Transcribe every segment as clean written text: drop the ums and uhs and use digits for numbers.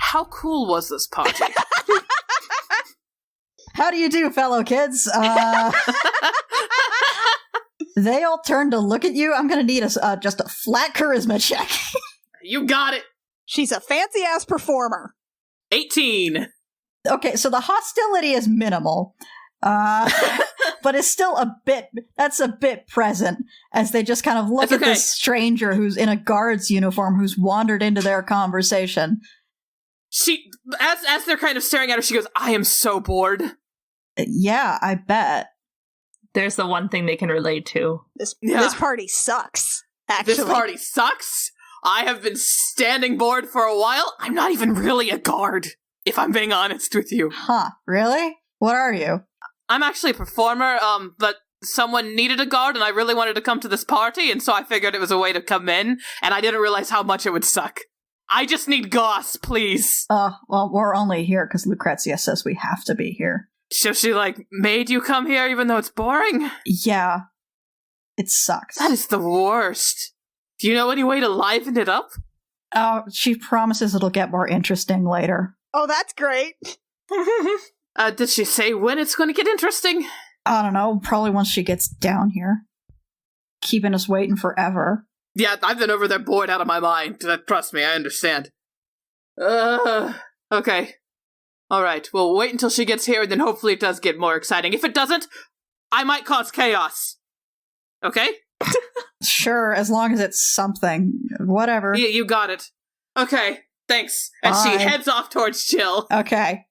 How cool was this party? How do you do, fellow kids? They all turn to look at you. I'm going to need just a flat charisma check. You got it. She's a fancy-ass performer. 18. Okay, so the hostility is minimal. But it's still a bit present as they just kind of look at this stranger who's in a guard's uniform who's wandered into their conversation. She, as they're kind of staring at her, she goes, I am so bored. Yeah, I bet. There's the one thing they can relate to. This party sucks, actually. This party sucks. I have been standing bored for a while. I'm not even really a guard, if I'm being honest with you. Huh, really? What are you? I'm actually a performer, but someone needed a guard, and I really wanted to come to this party, and so I figured it was a way to come in, and I didn't realize how much it would suck. I just need goss, please. Well, we're only here because Lucrezia says we have to be here. So she, made you come here even though it's boring? Yeah. It sucks. That is the worst. Do you know any way to liven it up? Oh, she promises it'll get more interesting later. Oh, that's great. Did she say when it's going to get interesting? I don't know. Probably once she gets down here. Keeping us waiting forever. Yeah, I've been over there bored out of my mind. Trust me, I understand. Okay. Alright, we'll wait until she gets here, and then hopefully it does get more exciting. If it doesn't, I might cause chaos. Okay? Sure, as long as it's something. Whatever. You got it. Okay, thanks. And she heads off towards Jill. Okay.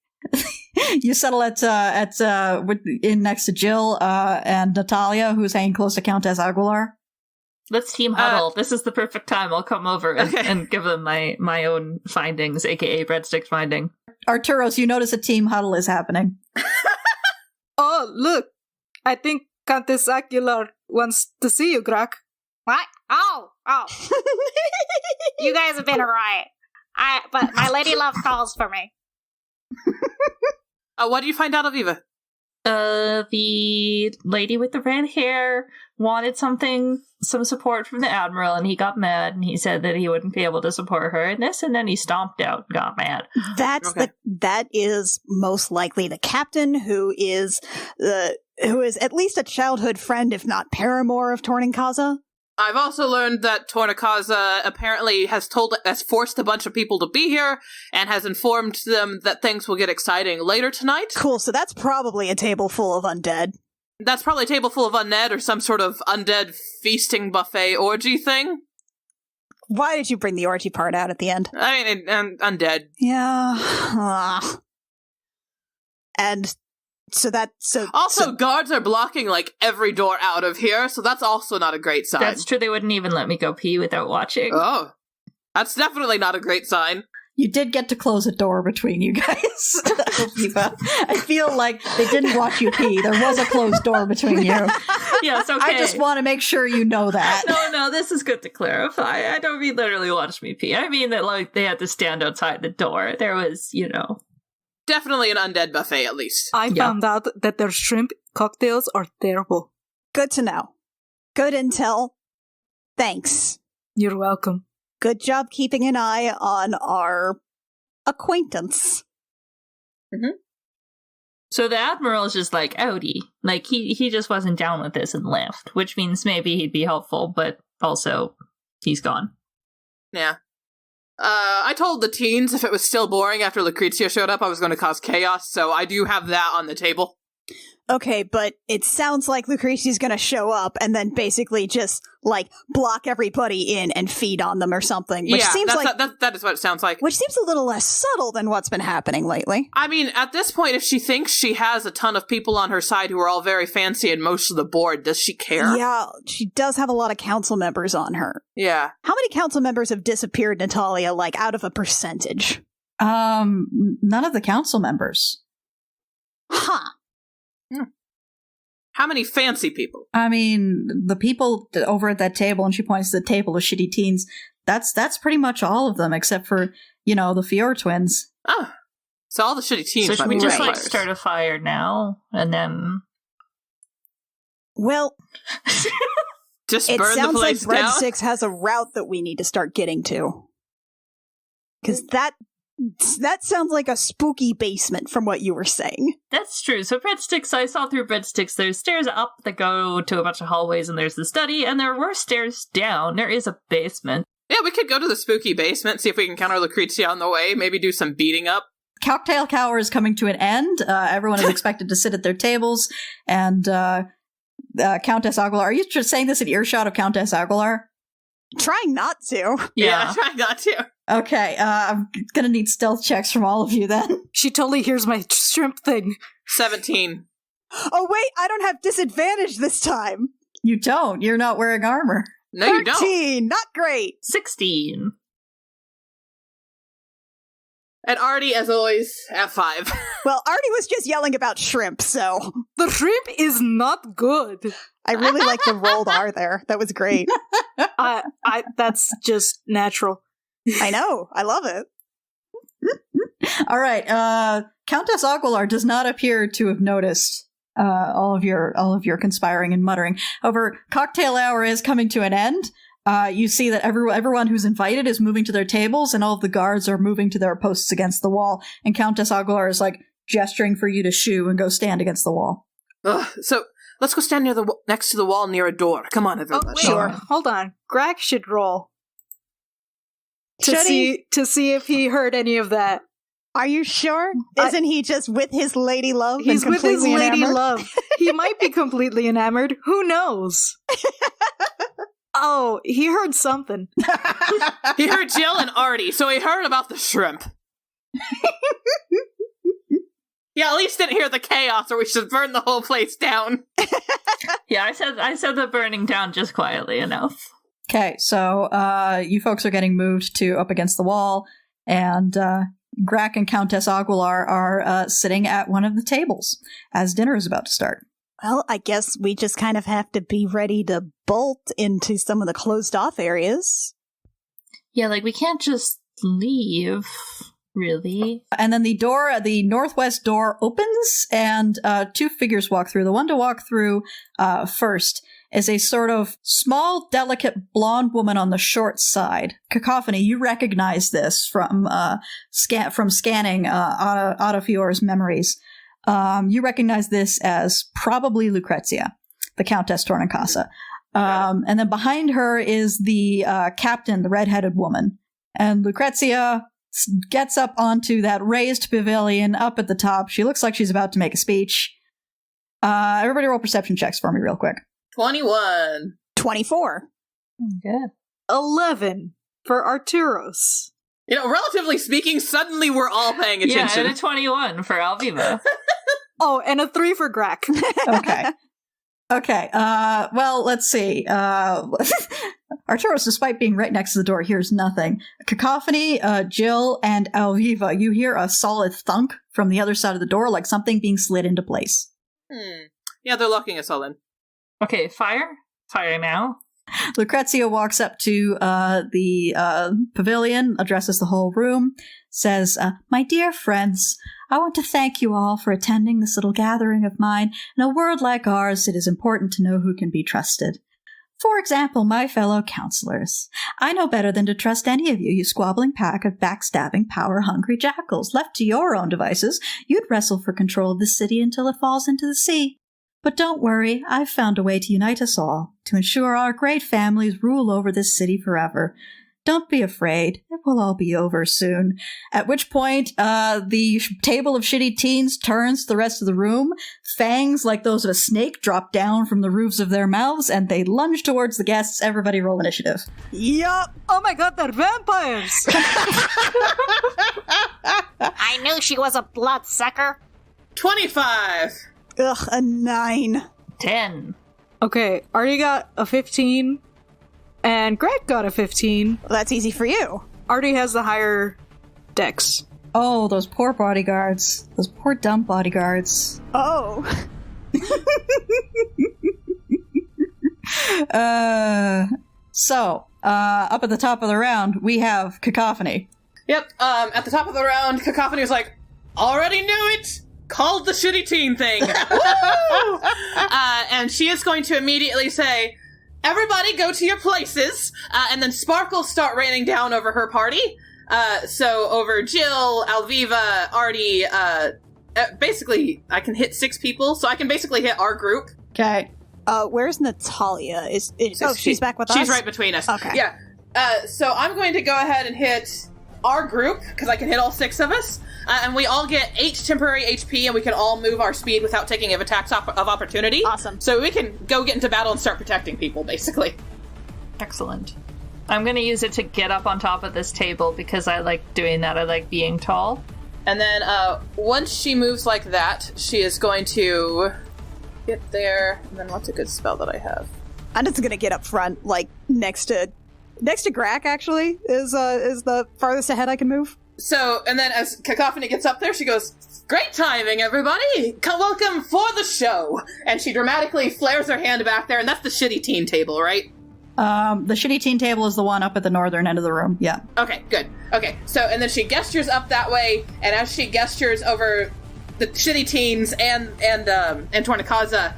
You settle in next to Jill and Natalia, who's hanging close to Countess Aguilar. Let's team huddle. This is the perfect time. I'll come over and give them my own findings, aka breadsticks finding. Arturos, you notice a team huddle is happening. Oh, look. I think Countess Aguilar wants to see you, Grak. What? Oh. You guys have been a riot. But my lady love calls for me. What do you find out of Eva? The lady with the red hair wanted some support from the Admiral, and he got mad, and he said that he wouldn't be able to support her in this, and then he stomped out and got mad. That is most likely the captain, who is at least a childhood friend, if not paramour of Torninkaza. I've also learned that Torninkaza apparently has forced a bunch of people to be here and has informed them that things will get exciting later tonight. Cool, so that's probably a table full of undead. That's probably a table full of undead or some sort of undead feasting buffet orgy thing. Why did you bring the orgy part out at the end? I mean, undead. Yeah. And so guards are blocking every door out of here, so that's also not a great sign. That's true. They wouldn't even let me go pee without watching. Oh, that's definitely not a great sign. You did get to close a door between you guys. I feel like they didn't watch you pee. There was a closed door between you. Yes, okay. I just want to make sure you know that. No, this is good to clarify. I don't mean literally watch me pee. I mean that they had to stand outside the door. There was, Definitely an undead buffet, at least. I found out that their shrimp cocktails are terrible. Good to know. Good intel. Thanks. You're welcome. Good job keeping an eye on our acquaintance. Mm-hmm. So the Admiral is just outie. He just wasn't down with this and left, which means maybe he'd be helpful, but also he's gone. Yeah. I told the teens if it was still boring after Lucrezia showed up, I was going to cause chaos, so I do have that on the table. Okay, but it sounds like Lucrezia's going to show up and then basically just, block everybody in and feed on them or something. Which seems that is what it sounds like. Which seems a little less subtle than what's been happening lately. I mean, at this point, if she thinks she has a ton of people on her side who are all very fancy and most of the board, does she care? Yeah, she does have a lot of council members on her. Yeah. How many council members have disappeared, Natalia, out of a percentage? None of the council members. Huh. How many fancy people? I mean, the people over at that table, and she points to the table of shitty teens, that's pretty much all of them, except for, the Fior twins. Oh. So all the shitty teens So should might we be just vampires. start a fire now and then? Well, Just it burn the sounds like place down? Breadsticks has a route that we need to start getting to. Because that sounds like a spooky basement from what you were saying. That's true. So Breadsticks, I saw through Breadsticks, there's stairs up that go to a bunch of hallways, and there's the study, and there were stairs down. There is a basement. Yeah, we could go to the spooky basement, see if we can counter Lucrezia on the way, maybe do some beating up. Cocktail Hour is coming to an end. Everyone is expected to sit at their tables, and Countess Aguilar. Are you just saying this in earshot of Countess Aguilar? Trying not to. Yeah, try not to. Okay, I'm gonna need stealth checks from all of you then. She totally hears my shrimp thing. 17. Oh, wait, I don't have disadvantage this time. You don't. You're not wearing armor. No, you don't. 13, not great. 16. And Artie, as always, at 5. Well, Artie was just yelling about shrimp, so The shrimp is not good. I really like the rolled R there. That was great. That's just natural. I know. I love it. All right. Countess Aguilar does not appear to have noticed all of your conspiring and muttering. However, Cocktail Hour is coming to an end. You see that everyone who's invited is moving to their tables, and all of the guards are moving to their posts against the wall. And Countess Aguilar is gesturing for you to shoo and go stand against the wall. So let's go stand next to the wall near a door. Come on, everybody. Oh, wait. Sure. Hold on. Greg should roll. To Should see if he heard any of that. Are you sure? Isn't he just with his lady love? He's and with his completely lady enamored? love. He might be completely enamored. Who knows? Oh, he heard something. He heard Jill and Artie, so he heard about the shrimp. Yeah, at least didn't hear the chaos, or we should burn the whole place down. Yeah, I said the burning down just quietly enough. Okay, so you folks are getting moved to up against the wall, and Grack and Countess Aguilar are sitting at one of the tables as dinner is about to start. Well, I guess we just kind of have to be ready to bolt into some of the closed off areas. Yeah, we can't just leave, really. And then the northwest door opens, and two figures walk through. The one to walk through first is a sort of small, delicate blonde woman on the short side. Cacophony, you recognize this from scanning Ada Fior's memories. You recognize this as probably Lucrezia, the Countess Tornicasa. And then behind her is the captain, the red-headed woman. And Lucrezia gets up onto that raised pavilion up at the top. She looks like she's about to make a speech. Everybody roll perception checks for me real quick. 21. 24. Good. 11 for Arturos. Relatively speaking, suddenly we're all paying attention. Yeah, and a 21 for Alviva. Oh, and a 3 for Grack. Okay. Well, let's see. Arturos, despite being right next to the door, hears nothing. Cacophony, Jill, and Alviva, you hear a solid thunk from the other side of the door, like something being slid into place. Yeah, they're locking us all in. Okay, fire? Fire now. Lucrezia walks up to the pavilion, addresses the whole room, says, "My dear friends, I want to thank you all for attending this little gathering of mine. In a world like ours, it is important to know who can be trusted. For example, my fellow counselors. I know better than to trust any of you, you squabbling pack of backstabbing, power-hungry jackals. Left to your own devices, you'd wrestle for control of this city until it falls into the sea. But don't worry, I've found a way to unite us all, to ensure our great families rule over this city forever. Don't be afraid, it will all be over soon." At which point, the table of shitty teens turns to the rest of the room. Fangs like those of a snake drop down from the roofs of their mouths, and they lunge towards the guests. Everybody roll initiative. Yup. Oh my god, they're vampires! I knew she was a bloodsucker. 25! Ugh, a 9. 10. Okay, Artie got a 15, and Greg got a 15. Well, that's easy for you. Artie has the higher dex. Oh, those poor bodyguards. Those poor dumb bodyguards. Oh. Up at the top of the round, we have Cacophony. Yep, at the top of the round, Cacophony was like, already knew it! Called the shitty teen thing! Woo! And she is going to immediately say, everybody go to your places, and then sparkles start raining down over her party. So over Jill, Alviva, Artie, basically, I can hit 6 people, so I can basically hit our group. Okay. Where's Natalia? She's back with us? She's right between us. Okay. Yeah. So I'm going to go ahead and hit our group, because I can hit all 6 of us, and we all get 8 temporary HP, and we can all move our speed without taking attacks of opportunity. Awesome. So we can go get into battle and start protecting people, basically. Excellent. I'm going to use it to get up on top of this table because I like doing that. I like being tall. And then once she moves like that, she is going to get there. And then what's a good spell that I have? I'm just gonna get up front, like next to Grak. Actually, is the farthest ahead I can move. So, and then as Cacophony gets up there, she goes, "Great timing, everybody! Welcome for the show!" And she dramatically flares her hand back there, and that's the shitty teen table, right? The shitty teen table is the one up at the northern end of the room. Yeah. Okay, good. Okay, so, and then she gestures up that way, and as she gestures over the shitty teens and Tornakaza,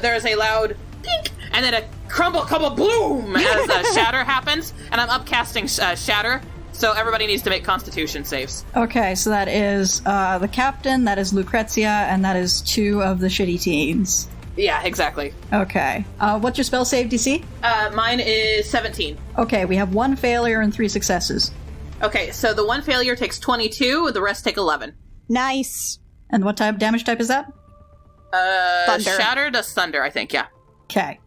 there is a loud pink, and then a crumble bloom as shatter happens, and I'm upcasting shatter, so everybody needs to make constitution saves. Okay, so that is the captain, that is Lucrezia, and that is 2 of the shitty teens. Yeah, exactly. Okay. What's your spell save DC? Mine is 17. Okay, we have 1 failure and 3 successes. Okay, so the 1 failure takes 22, the rest take 11. Nice. And what damage type is that? Thunder. Shatter does thunder, I think, yeah. Okay.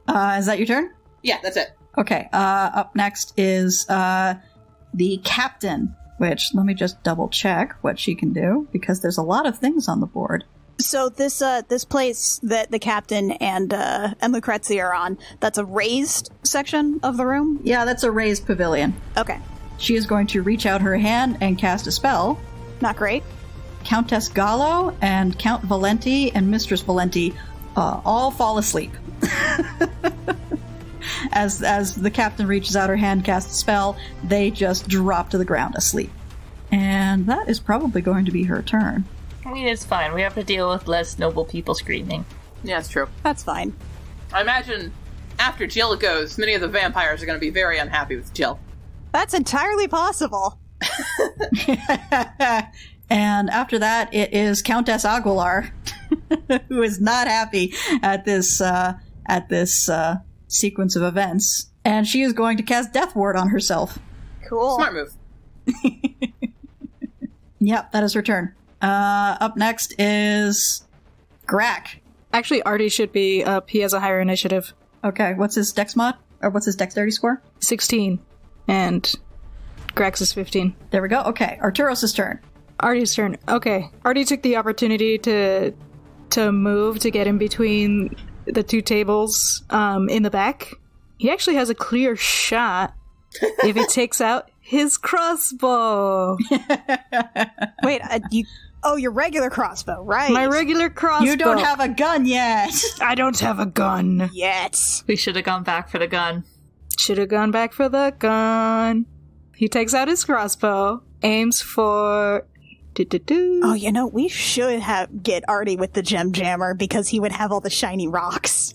Is that your turn? Yeah, that's it. Okay, up next is the captain, which let me just double check what she can do, because there's a lot of things on the board. So this place that the captain and Lucrezia are on, that's a raised section of the room? Yeah, that's a raised pavilion. Okay. She is going to reach out her hand and cast a spell. Not great. Countess Gallo and Count Valenti and Mistress Valenti all fall asleep. As the captain reaches out her hand, casts a spell, they just drop to the ground asleep. And that is probably going to be her turn. I mean, it's fine. We have to deal with less noble people screaming. Yeah, it's true. That's fine. I imagine after Jill goes, many of the vampires are going to be very unhappy with Jill. That's entirely possible. And after that, it is Countess Aguilar, who is not happy at this sequence of events. And she is going to cast Death Ward on herself. Cool. Smart move. Yep, that is her turn. Up next is Grak. Actually, Artie should be up. He has a higher initiative. Okay, what's his dex mod? Or what's his dexterity score? 16. And Grax is 15. There we go. Okay, Arturos' turn. Artie's turn. Okay. Artie took the opportunity to move to get in between the 2 tables in the back. He actually has a clear shot if he takes out his crossbow. Wait, your regular crossbow, right? My regular crossbow. You don't have a gun yet. I don't have a gun yet. We should have gone back for the gun. Should have gone back for the gun. He takes out his crossbow, aims for... Oh, we should get Artie with the gem jammer because he would have all the shiny rocks.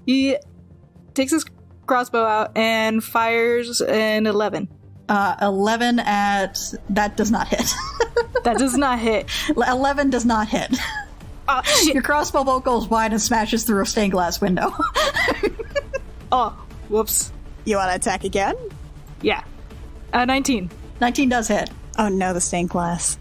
He takes his crossbow out and fires an 11. 11 at... That does not hit. That does not hit. 11 does not hit. Oh, shit. Your crossbow bolt goes wide and smashes through a stained glass window. Oh, whoops. You want to attack again? Yeah. 19. 19 does hit. Oh no, the stained glass.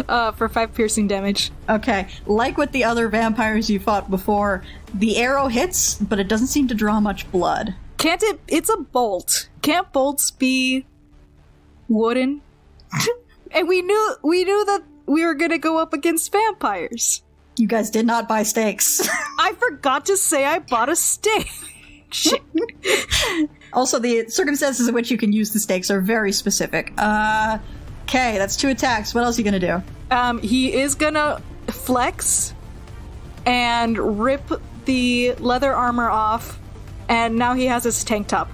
For 5 piercing damage. Okay, like with the other vampires you fought before, the arrow hits, but it doesn't seem to draw much blood. Can't it? It's a bolt. Can't bolts be wooden? And we knew that we were gonna go up against vampires. You guys did not buy stakes. I forgot to say I bought a stake. Shit. Also, the circumstances in which you can use the stakes are very specific. Okay, that's 2 attacks. What else are you gonna do? He is gonna flex and rip the leather armor off, and now he has his tank top.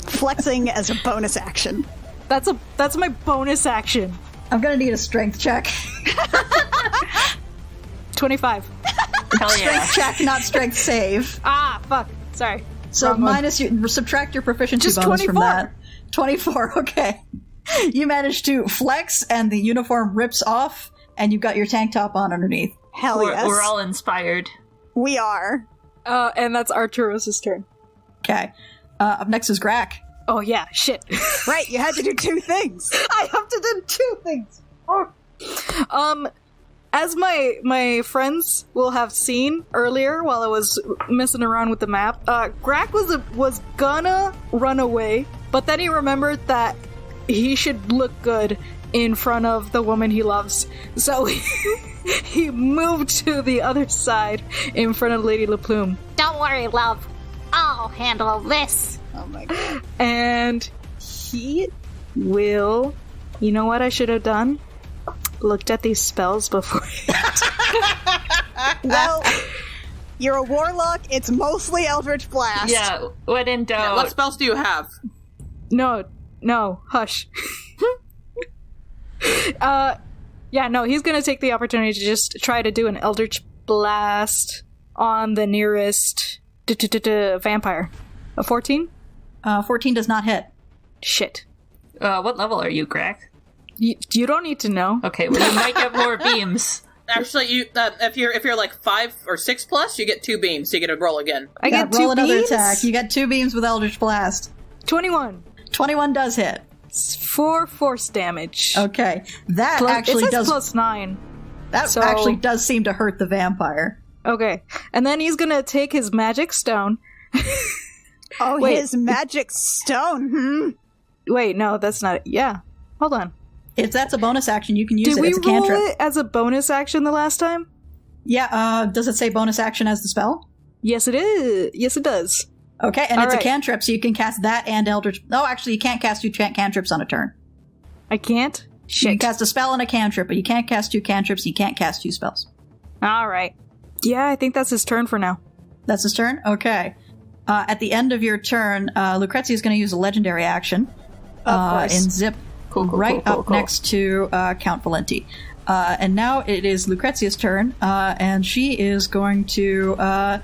Flexing as a bonus action. That's my bonus action. I'm gonna need a strength check. 25. Hell yeah. Strength check, not strength save. Ah, fuck. Sorry. So Wrong one. minus subtract your proficiency Just bonus 24. from that. 24, okay. You manage to flex and the uniform rips off and you've got your tank top on underneath. Hell yes. We're all inspired. We are. And that's Arturos' turn. Okay. Up next is Grak. Oh yeah, shit. Right, you had to do two things. I have to do two things. As my friends will have seen earlier while I was messing around with the map, Grak was gonna run away, but then he remembered that he should look good in front of the woman he loves. So he moved to the other side in front of Lady LaPlume. Don't worry, love. I'll handle this. Oh my god. And he will... You know what I should have done? Looked at these spells before. Well, you're a warlock. It's mostly Eldritch Blast. Yeah, when in doubt. What spells do you have? No, hush. Yeah, no, he's gonna take the opportunity to just try to do an Eldritch Blast on the nearest vampire. A 14? 14 does not hit. Shit. What level are you, Grak? You don't need to know. Okay, well you might get more beams. Actually, you if you're like 5 or 6 plus, you get 2 beams, so you get to roll again. I Yeah, get roll 2 another beams? attack. You got 2 beams with Eldritch Blast. 21. 21 does hit. It's 4 force damage. Okay. That Plus, actually it says does plus 9. that so- actually does seem to hurt the vampire. Okay. And then he's gonna take his magic stone. Oh, Wait. his magic stone. Wait, no, that's not it. Yeah. Hold on. If that's a bonus action, you can use Did it we as a roll cantrip. it as a bonus action the last time? Yeah, does it say bonus action as the spell? Yes, it is. Yes, it does. Okay, and All it's right. a cantrip, so you can cast that and Eldritch... No, actually, you can't cast 2 cantrips on a turn. I can't? You can Shit. cast a spell and a cantrip, but you can't cast 2 cantrips, you can't cast 2 spells. Alright. Yeah, I think that's his turn for now. That's his turn? Okay. At the end of your turn, Lucrezia is going to use a legendary action course. and zip Cool, up cool. next to Count Valenti. And now it is Lucrezia's turn, and she is going to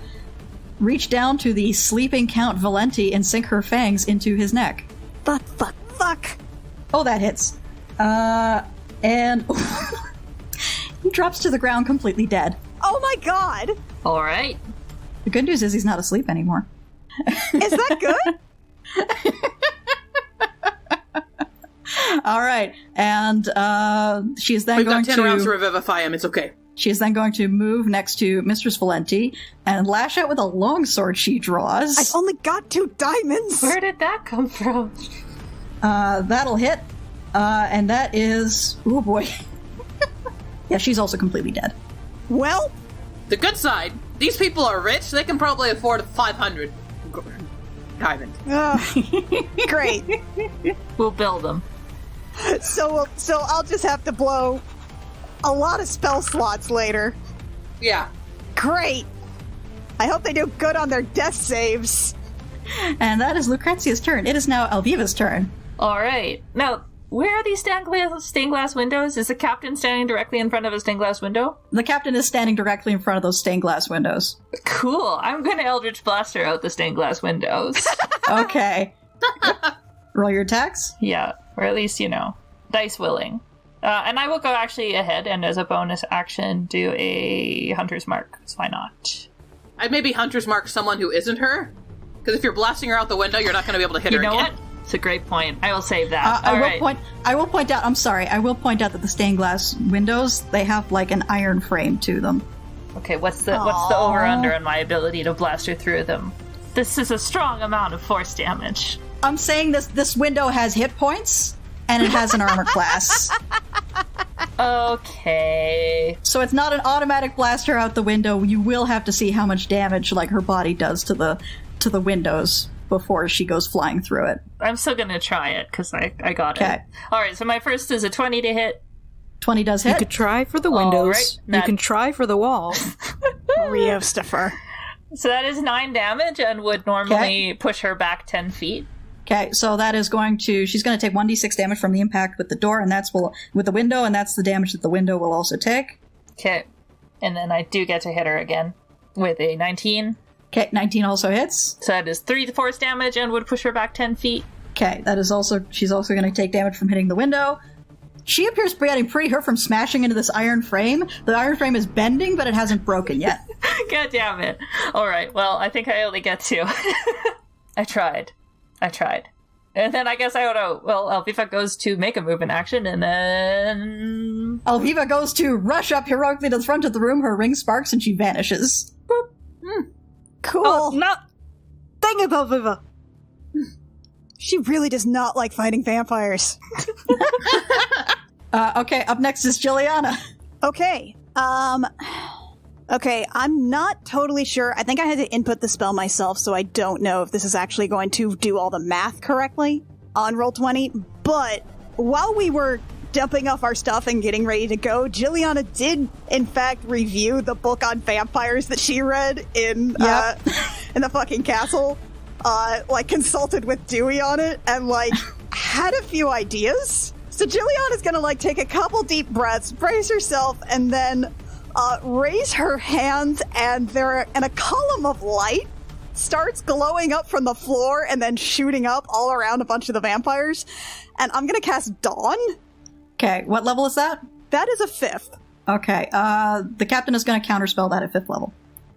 reach down to the sleeping Count Valenti and sink her fangs into his neck. Fuck. Oh, that hits. And he drops to the ground completely dead. Oh my god. Alright. The good news is he's not asleep anymore. Is that good? All right, and she is then We've going got 10 rounds to to revivify him. It's okay. she is then going to move next to Mistress Valenti and lash out with a longsword she draws. I've only got 2 diamonds. Where did that come from? That'll hit, and that is oh boy. Yeah, she's also completely dead. Well, The good side, these people are rich. They can probably afford 500 diamond. great. We'll build them. So I'll just have to blow a lot of spell slots later. Yeah. Great. I hope they do good on their death saves. And that is Lucrezia's turn. It is now Alviva's turn. Alright. Now, where are these stained glass windows? Is the captain standing directly in front of a stained glass window? The captain is standing directly in front of those stained glass windows. Cool. I'm gonna Eldritch Blaster out the stained glass windows. Okay. Roll your attacks. Yeah. Or at least, dice willing. And I will go actually ahead and as a bonus action do a Hunter's Mark. 'Cause why not? I'd maybe Hunter's Mark someone who isn't her. Because if you're blasting her out the window, you're not going to be able to hit You her know again. what? It's a great point. I will save that. I Alright. will point out. I'm sorry. I will point out that the stained glass windows, they have like an iron frame to them. Okay, what's the over under on my ability to blaster through them? This is a strong amount of force damage. I'm saying this window has hit points and it has an armor class, Okay. so it's not an automatic blaster out the window. You will have to see how much damage like her body does to the windows before she goes flying through it. I'm still gonna try it because I got Okay. it. Alright, so my first is a 20 to hit. 20 does You hit. could try for the windows. right, You that- can try for the wall. Riostifer. So that is 9 damage and would normally push her back 10 feet. Okay, so that is she's going to take 1d6 damage from the impact with the door, and with the window, and that's the damage that the window will also take. Okay. And then I do get to hit her again with a 19. Okay, 19 also hits. So that is 3 force damage and would push her back 10 feet. Okay, she's also going to take damage from hitting the window. She appears to be getting pretty hurt from smashing into this iron frame. The iron frame is bending, but it hasn't broken yet. God damn it. Alright, well, I think I only get 2. I tried. And then I guess I don't know. Well, Alviva goes to make a movement action, and then... Alviva goes to rush up heroically to the front of the room. Her ring sparks, and she vanishes. Cool. Oh, no! Dang it, Alviva! She really does not like fighting vampires. Okay, up next is Juliana. Okay. Okay, I'm not totally sure. I think I had to input the spell myself, so I don't know if this is actually going to do all the math correctly on Roll20. But while we were dumping off our stuff and getting ready to go, Juliana did, in fact, review the book on vampires that she read in the fucking castle. Consulted with Dewey on it, and, had a few ideas. So Juliana's gonna, take a couple deep breaths, brace herself, and then raise her hands, and a column of light starts glowing up from the floor and then shooting up all around a bunch of the vampires. And I'm gonna cast Dawn. Okay, what level is that? That is a 5th. Okay, the captain is going to counterspell that at 5th level.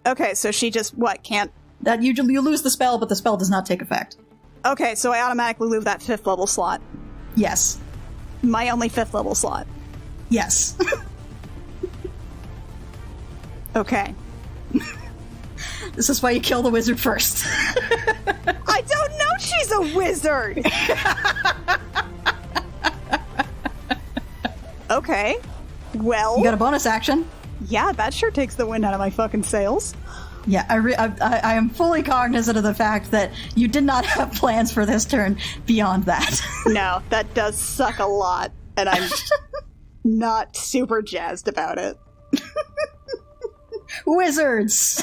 Okay, so she just, can't... That you lose the spell, but the spell does not take effect. Okay, so I automatically lose that 5th level slot. Yes. My only 5th level slot. Yes. Okay. This is why you kill the wizard first. I don't know she's a wizard! Okay. Well... You got a bonus action. Yeah, that sure takes the wind out of my fucking sails. Yeah, I am fully cognizant of the fact that you did not have plans for this turn beyond that. No, that does suck a lot, and I'm not super jazzed about it. Wizards!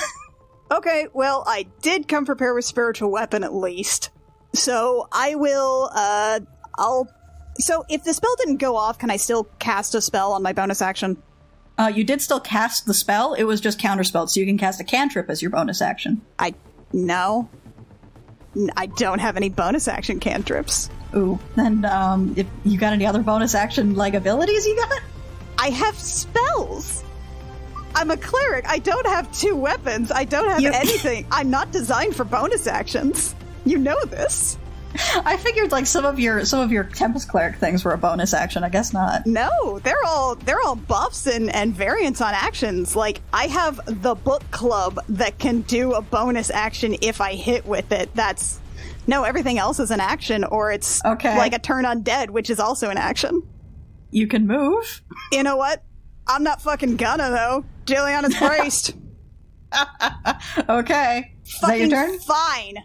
Okay, well, I did come prepared with spiritual weapon at least. So I will, So if the spell didn't go off, can I still cast a spell on my bonus action? You did still cast the spell, it was just counterspelled, so you can cast a cantrip as your bonus action. No. I don't have any bonus action cantrips. Ooh, then, if you got any other bonus action, abilities you got? I have spells! I'm a cleric. I don't have 2 weapons. I don't have anything. I'm not designed for bonus actions. You know this. I figured some of your Tempest Cleric things were a bonus action. I guess not. No, they're all buffs and variants on actions. I have the book club that can do a bonus action if I hit with it. Everything else is an action, or it's like a turn undead, which is also an action. You can move. You know what? I'm not fucking gonna though. Juliana's braced. Okay. Is that your turn? Fine.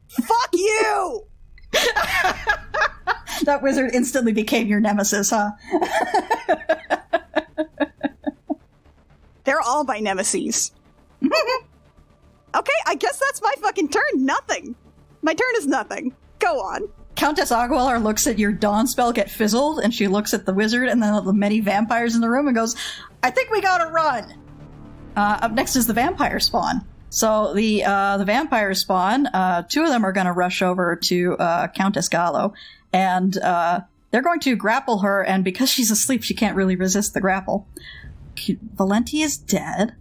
Fuck you! That wizard instantly became your nemesis, huh? They're all my nemesis. Okay, I guess that's my fucking turn. Nothing. My turn is nothing. Go on. Countess Aguilar looks at your dawn spell get fizzled, and she looks at the wizard and then the many vampires in the room and goes, I think we gotta run! Up next is the vampire spawn. So the vampire spawn, 2 of them are going to rush over to Countess Gallo, and they're going to grapple her, and because she's asleep, she can't really resist the grapple. Valenti is dead.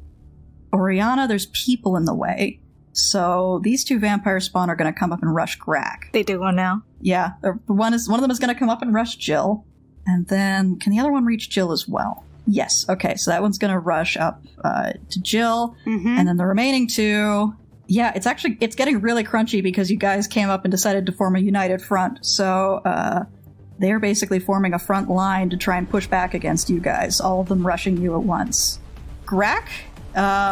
Oriana, there's people in the way. So these 2 vampire spawn are going to come up and rush Grak. They do one now. Yeah, one of them is going to come up and rush Jill, and then can the other one reach Jill as well? Yes. Okay, so that one's going to rush up to Jill, and then the remaining 2. Yeah, it's getting really crunchy because you guys came up and decided to form a united front. So they're basically forming a front line to try and push back against you guys. All of them rushing you at once. Grak,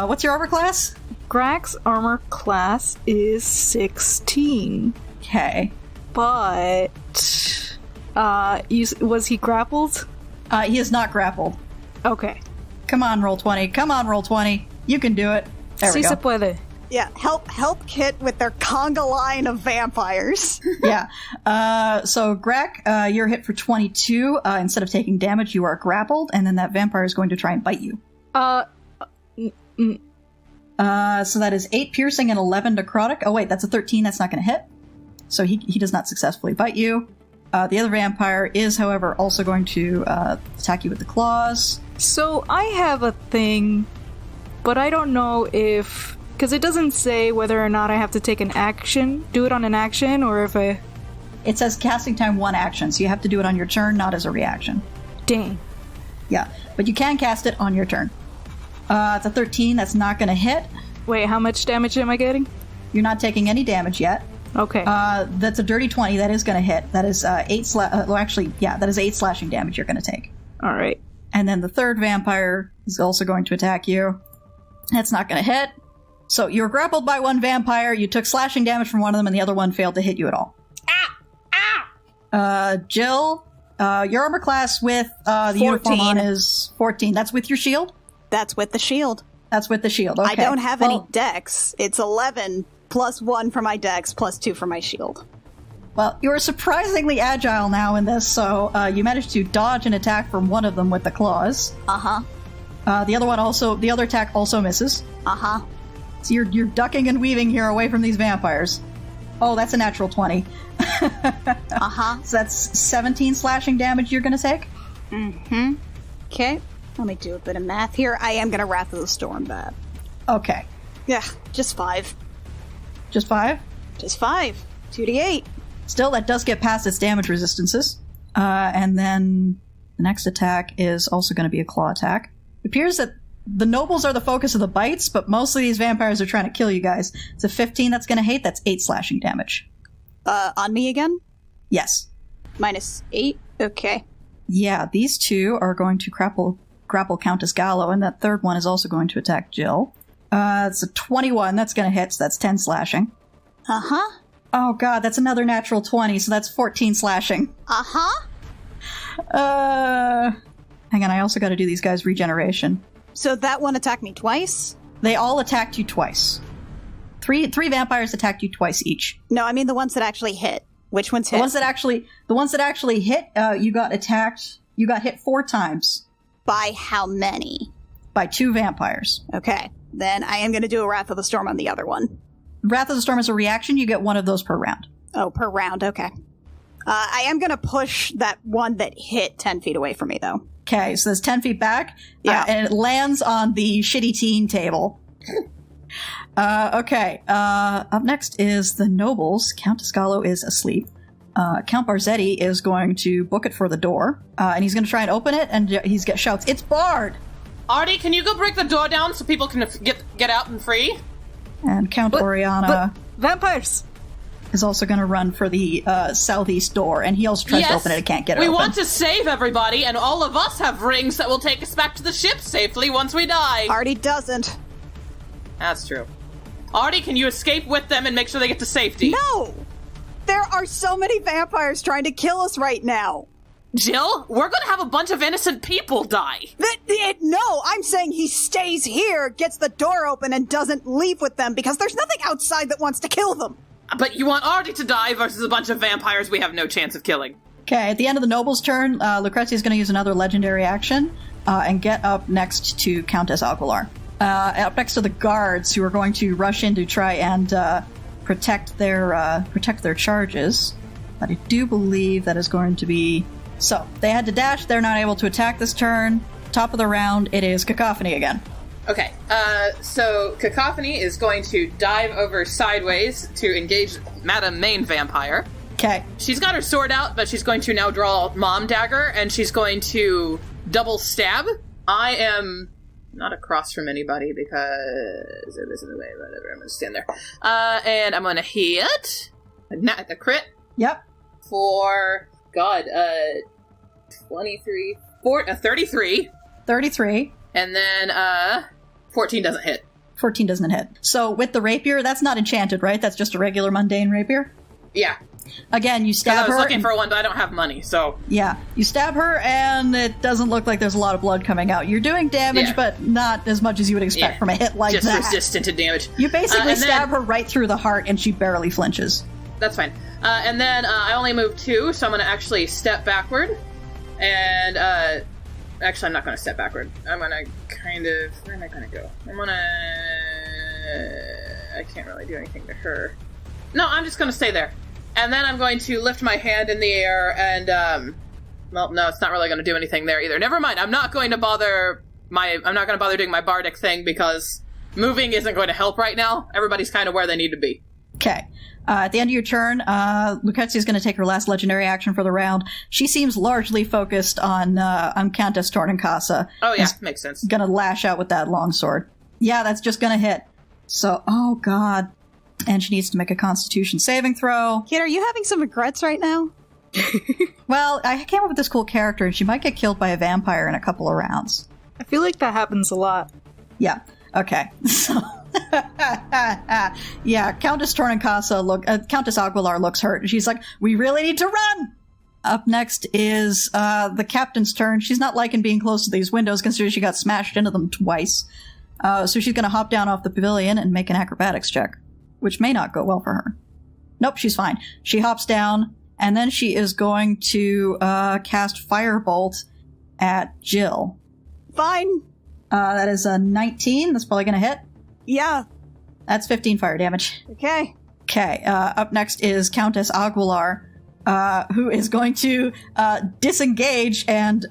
what's your armor class? Grak's armor class is 16. Okay. But was he grappled? He is not grappled. Okay. Come on, roll 20. Come on, roll 20. You can do it. There we Si se go. puede. Yeah, help Kit with their conga line of vampires. Yeah. So, Greg, you're hit for 22. Instead of taking damage, you are grappled, and then that vampire is going to try and bite you. So that is 8 piercing and 11 necrotic. Oh, wait, that's a 13. That's not going to hit. So he does not successfully bite you. The other vampire is, however, also going to attack you with the claws. So I have a thing, but I don't know if... Because it doesn't say whether or not I have to take an action, do it on an action, or if I... It says casting time 1 action, so you have to do it on your turn, not as a reaction. Dang. Yeah, but you can cast it on your turn. It's a 13. That's not going to hit. Wait, how much damage am I getting? You're not taking any damage yet. Okay. That's a dirty 20. That is going to hit. That is 8 that is 8 slashing damage you're going to take. All right. And then the third vampire is also going to attack you. That's not going to hit. So you're grappled by one vampire, you took slashing damage from one of them, and the other one failed to hit you at all. Jill, your armor class with the 14. uniform on is 14. That's with your shield? That's with the shield. That's with the shield, okay. I don't have any dex. It's 11 plus 1 for my dex plus 2 for my shield. Well, you're surprisingly agile now in this, so you managed to dodge an attack from one of them with the claws. Uh-huh. The other attack also misses. Uh-huh. So you're ducking and weaving here away from these vampires. Oh, that's a natural 20. Uh-huh. So that's 17 slashing damage you're going to take? Mm-hmm. Okay. Let me do a bit of math here. I am going to Wrath of the Storm that. Okay. Yeah, just 5. Just 5? Just 5. 2d8. Still, that does get past its damage resistances. And then the next attack is also going to be a claw attack. It appears that the nobles are the focus of the bites, but mostly these vampires are trying to kill you guys. It's a 15 that's going to hit. That's 8 slashing damage. On me again? Yes. -8? Okay. Yeah, these two are going to grapple Countess Gallo, and that third one is also going to attack Jill. It's a 21. That's going to hit, so that's 10 slashing. Uh-huh. Oh god, that's another natural 20, so that's 14 slashing. Uh-huh. Hang on, I also got to do these guys' regeneration. So that one attacked me twice? They all attacked you twice. Three vampires attacked you twice each. No, I mean the ones that actually hit. Which ones hit? The ones that actually hit, you got attacked. You got hit 4 times. By how many? By 2 vampires. Okay. Then I am going to do a Wrath of the Storm on the other one. Wrath of the Storm is a reaction. You get 1 of those per round. Oh, per round. Okay. I am going to push that one that hit 10 feet away from me, though. Okay, so that's 10 feet back. Yeah. And it lands on the shitty teen table. Okay. Up next is the nobles. Count Toscalo is asleep. Count Barzetti is going to book it for the door. And he's going to try and open it, and shouts, "It's barred!" Artie, can you go break the door down so people can get out and free? And Count Oriana Vampires! is also going to run for the southeast door, and he also tries to open it and can't get it we open. want to save everybody, and all of us have rings that will take us back to the ship safely once we die. Artie doesn't. That's true. Artie, can you escape with them and make sure they get to safety? No! There are so many vampires trying to kill us right now. Jill, we're gonna have a bunch of innocent people die. No, I'm saying he stays here, gets the door open, and doesn't leave with them because there's nothing outside that wants to kill them. But you want Artie to die versus a bunch of vampires we have no chance of killing. Okay, at the end of the noble's turn, Lucrezia is going to use another legendary action and get up next to Countess Aguilar. Up next to the guards, who are going to rush in to try and protect their charges. But I do believe that is going to be... So, they had to dash, they're not able to attack this turn. Top of the round, it is Cacophony again. Okay, so Cacophony is going to dive over sideways to engage Madame Main Vampire. Okay. She's got her sword out, but she's going to now draw Mom Dagger, and she's going to double stab. I am not across from anybody because it isn't the way, whatever. I'm going to stand there. And I'm going to hit the crit. Yep. For, 33. 33. And then, 14 doesn't hit. 14 doesn't hit. So with the rapier, that's not enchanted, right? That's just a regular mundane rapier? Yeah. Again, you Because stab I was her. looking for one, but I don't have money, so... Yeah, you stab her, and it doesn't look like there's a lot of blood coming out. You're doing damage, Yeah. but not as much as you would expect Yeah. from a hit like Just that. resistant to damage. You basically and then- stab her right through the heart, and she barely flinches. That's fine. And then I only moved 2, so I'm going to actually step backward. And, actually, I'm not going to step backward. I'm going to kind of... Where am I going to go? I'm going to... I can't really do anything to her. No, I'm just going to stay there. And then I'm going to lift my hand in the air and, well, no, it's not really going to do anything there either. Never mind. I'm not going to bother doing my bardic thing because moving isn't going to help right now. Everybody's kind of where they need to be. Okay. At the end of your turn, Lucrezia's going to take her last legendary action for the round. She seems largely focused on Countess Tornincasa. Oh, yeah, makes sense. Going to lash out with that longsword. Yeah, that's just going to hit. So, oh god. And she needs to make a Constitution saving throw. Kid, are you having some regrets right now? Well, I came up with this cool character, and she might get killed by a vampire in a couple of rounds. I feel like that happens a lot. Yeah. Okay. So, yeah, Countess Tornincasa Countess Aguilar looks hurt, and she's like, "We really need to run." Up next is the captain's turn. She's not liking being close to these windows, considering she got smashed into them twice. So she's going to hop down off the pavilion and make an acrobatics check, which may not go well for her. Nope, she's fine. She hops down, and then she is going to cast Firebolt at Jill. Fine. That is a 19. That's probably going to hit. Yeah. That's 15 fire damage. Okay. Okay, up next is Countess Aguilar, who is going to disengage and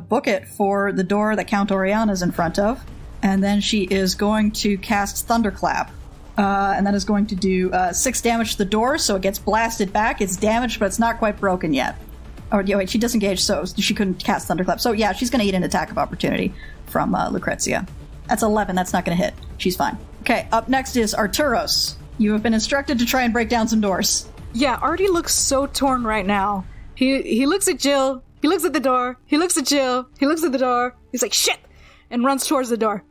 book it for the door that Count Oriana's in front of. And then she is going to cast Thunderclap. And that is going to do 6 damage to the door, so it gets blasted back. It's damaged, but it's not quite broken yet. Oh, yeah, wait, she disengaged, so she couldn't cast Thunderclap. So, yeah, she's going to eat an attack of opportunity from Lucrezia. That's 11. That's not going to hit. She's fine. Okay, up next is Arturos. You have been instructed to try and break down some doors. Yeah, Artie looks so torn right now. He looks at Jill, he looks at the door, he looks at Jill, he looks at the door, he's like, shit! And runs towards the door.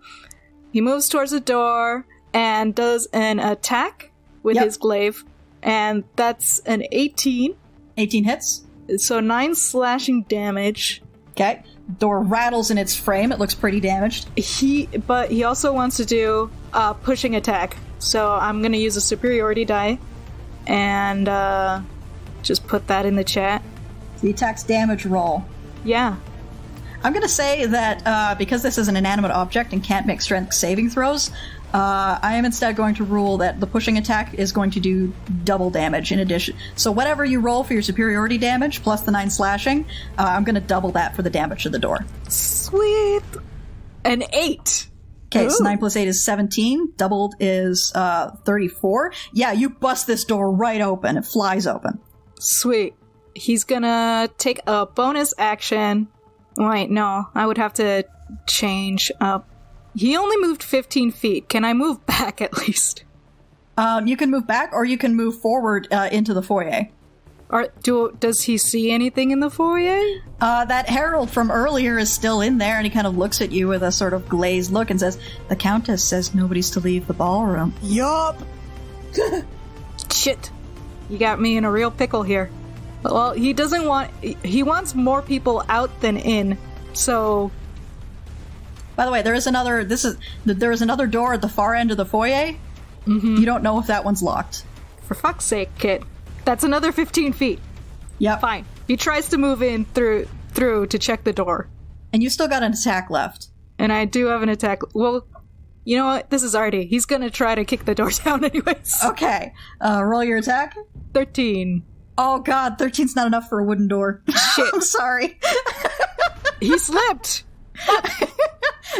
He moves towards the door and does an attack with his glaive, and that's an 18. 18 hits. So 9 slashing damage. Okay. Door rattles in its frame. It looks pretty damaged. But he also wants to do a pushing attack. So I'm going to use a superiority die and just put that in the chat. The attack's damage roll. Yeah. I'm going to say that because this is an inanimate object and can't make strength saving throws, I am instead going to rule that the pushing attack is going to do double damage in addition. So whatever you roll for your superiority damage plus the 9 slashing, I'm going to double that for the damage to the door. Sweet. An 8. Okay, so 9 plus 8 is 17. Doubled is 34. Yeah, you bust this door right open. It flies open. Sweet. He's gonna take a bonus action. Wait, no. I would have to change up. He only moved 15 feet. Can I move back at least? You can move back, or you can move forward into the foyer. Does he see anything in the foyer? That herald from earlier is still in there, and he kind of looks at you with a sort of glazed look and says, "The Countess says nobody's to leave the ballroom." Yup. Shit. You got me in a real pickle here. Well, he wants more people out than in, so... By the way, there is another door at the far end of the foyer. Mm-hmm. You don't know if that one's locked. For fuck's sake, kid. That's another 15 feet. Yep. Fine. He tries to move in through to check the door. And you still got an attack left. And I do have an attack. Well, you know what? This is Artie. He's gonna try to kick the door down anyways. Okay. Roll your attack. 13. Oh god, 13's not enough for a wooden door. Shit. I'm sorry. He slipped!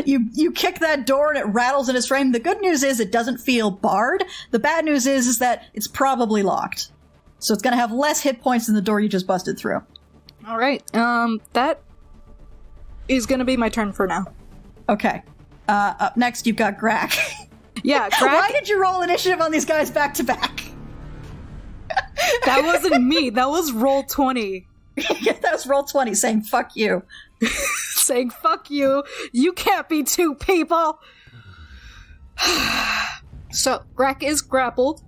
You kick that door and it rattles in its frame. The good news is it doesn't feel barred. The bad news is that it's probably locked. So it's going to have less hit points than the door you just busted through. Alright, that is gonna be my turn for now. Okay. Up next, you've got Grak. Yeah, Grak. Why did you roll initiative on these guys back to back? That wasn't me. That was roll 20. That was roll 20 saying fuck you. Saying fuck you. You can't be two people. So, Grak is grappled.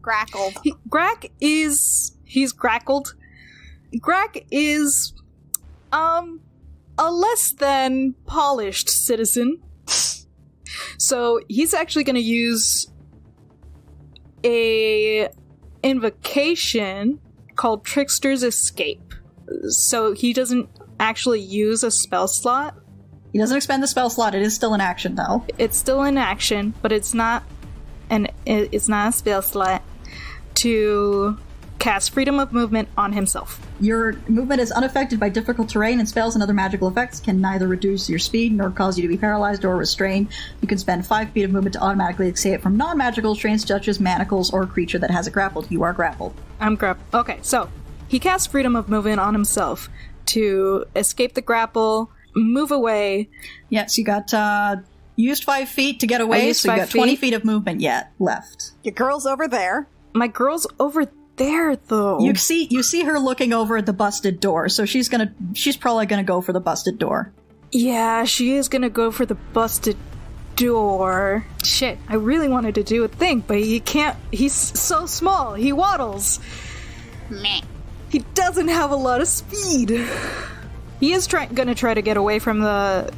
Grackled. Grak is... He's grackled. Grack is, a less than polished citizen. So he's actually going to use a invocation called Trickster's Escape. So he doesn't actually use a spell slot. He doesn't expend the spell slot. It is still in action, though. It's still in action, but it's not a spell slot to cast Freedom of Movement on himself. Your movement is unaffected by difficult terrain, and spells and other magical effects can neither reduce your speed nor cause you to be paralyzed or restrained. You can spend 5 feet of movement to automatically escape from non-magical restraints such as manacles or a creature that has it grappled. You are grappled. I'm grappled. Okay, so he casts Freedom of Movement on himself to escape the grapple, move away. Yes, you got, you used 5 feet to get away, so you got 20 feet of movement yet left. Your girl's over there. My girl's over there, though. You see her looking over at the busted door, so she's probably gonna go for the busted door. Yeah, she is gonna go for the busted door. Shit, I really wanted to do a thing, but he can't. He's so small. He waddles. Meh. He doesn't have a lot of speed. He is gonna try to get away from the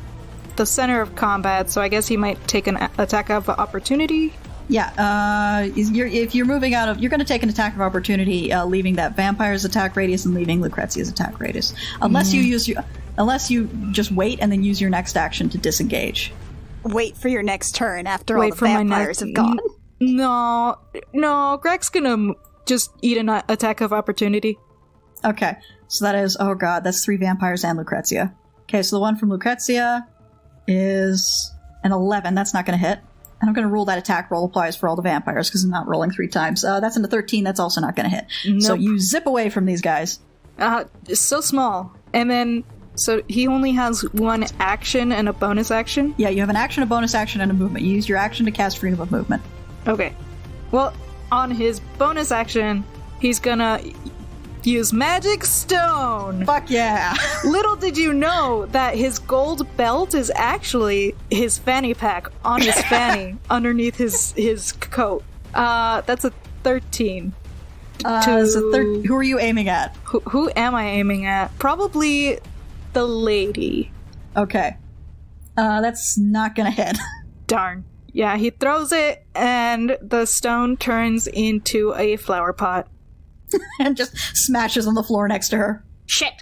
center of combat, so I guess he might take an attack of opportunity. Yeah, if you're moving out of... You're going to take an attack of opportunity, leaving that vampire's attack radius and leaving Lucrezia's attack radius. Unless you just wait and then use your next action to disengage. Wait for your next turn after all the vampires have gone. No, Greg's gonna just eat an attack of opportunity. Okay, so that is... Oh god, that's 3 vampires and Lucrezia. Okay, so the one from Lucrezia is an 11. That's not going to hit. And I'm going to rule that attack roll applies for all the vampires because I'm not rolling 3 times. That's in a 13. That's also not going to hit. Nope. So you zip away from these guys. It's so small. And then, so he only has 1 action and a bonus action? Yeah, you have an action, a bonus action, and a movement. You use your action to cast Freedom of Movement. Okay. Well, on his bonus action, he's gonna use Magic Stone! Fuck yeah! Little did you know that his gold belt is actually his fanny pack on his fanny underneath his coat. That's a 13. Who are you aiming at? Who am I aiming at? Probably the lady. Okay. That's not gonna hit. Darn. Yeah, he throws it, and the stone turns into a flower pot. And just smashes on the floor next to her. Shit.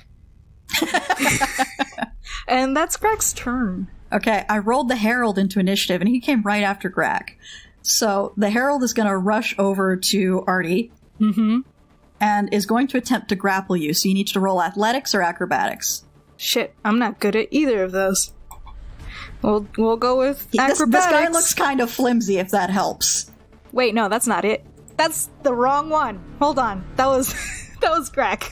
And that's Greg's turn. Okay, I rolled the Herald into initiative, and he came right after Greg. So the Herald is going to rush over to Artie. Mm-hmm. And is going to attempt to grapple you, so you need to roll athletics or acrobatics. Shit, I'm not good at either of those. We'll go with acrobatics. This guy looks kind of flimsy, if that helps. Wait, no, that's not it. That's the wrong one. Hold on. That was Greg.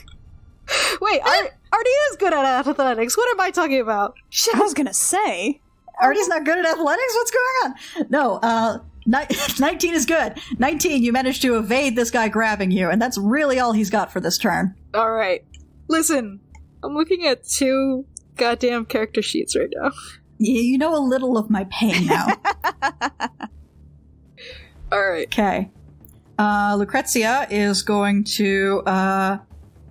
Wait, Artie is good at athletics. What am I talking about? Shit, I was gonna say. Artie's not good at athletics? What's going on? No, 19 is good. 19, you managed to evade this guy grabbing you, and that's really all he's got for this turn. Alright. Listen, I'm looking at 2 goddamn character sheets right now. You know a little of my pain now. Alright. Okay. Lucrezia is going to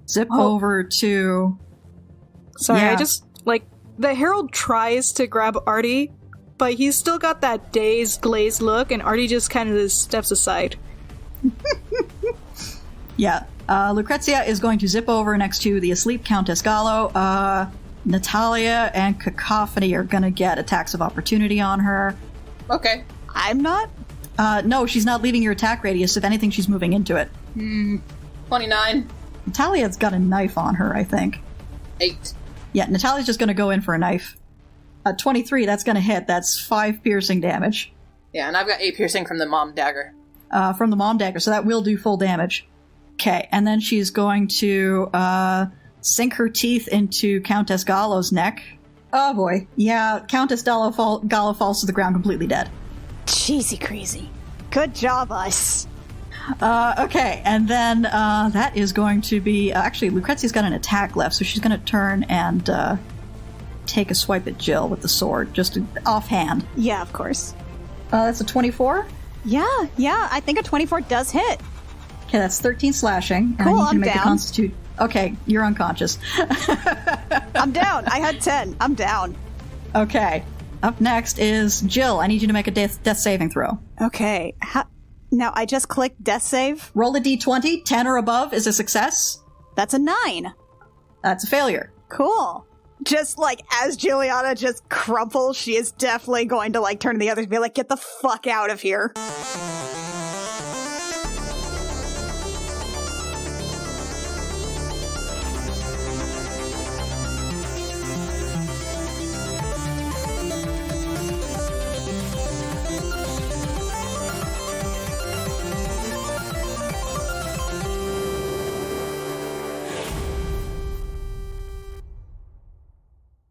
zip over to... Sorry, I just, the Herald tries to grab Artie, but he's still got that dazed, glazed look, and Artie just kind of steps aside. Yeah. Lucrezia is going to zip over next to the asleep Countess Gallo. Natalia and Cacophony are going to get attacks of opportunity on her. Okay. I'm not? No, she's not leaving your attack radius. If anything, she's moving into it. 29. Natalia's got a knife on her, I think. 8. Yeah, Natalia's just going to go in for a knife. 23, that's going to hit. That's 5 piercing damage. Yeah, and I've got 8 piercing from the mom dagger. From the mom dagger, so that will do full damage. Okay, and then she's going to sink her teeth into Countess Gallo's neck. Oh boy. Yeah, Countess Gallo falls to the ground completely dead. Cheesy crazy. Good job, us. Okay, and then that is going to be... actually, Lucrezia's got an attack left, so she's going to turn and take a swipe at Jill with the sword, just offhand. Yeah, of course. That's a 24? Yeah, I think a 24 does hit. Okay, that's 13 slashing. And Cool, I need you to I'm make down. a constitute. Okay, you're unconscious. I'm down. I had 10. I'm down. Okay. Up next is Jill. I need you to make a death saving throw. Okay. Now, I just clicked death save. Roll a d20. 10 or above is a success. That's a 9. That's a failure. Cool. Just like as Juliana just crumples, she is definitely going to like turn to the others and be like, get the fuck out of here.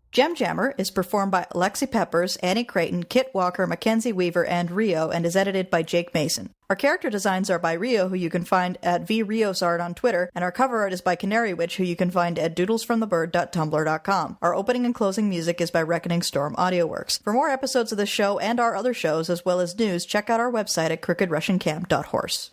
Gem Jammer is performed by Lexi Peppers, Annie Creighton, Kit Walker, Mackenzie Weaver, and Rio, and is edited by Jake Mason. Our character designs are by Rio, who you can find at vriosart on Twitter, and our cover art is by Canary Witch, who you can find at doodlesfromthebird.tumblr.com. Our opening and closing music is by Reckoning Storm AudioWorks. For more episodes of this show and our other shows, as well as news, check out our website at crookedrussiancamp.horse.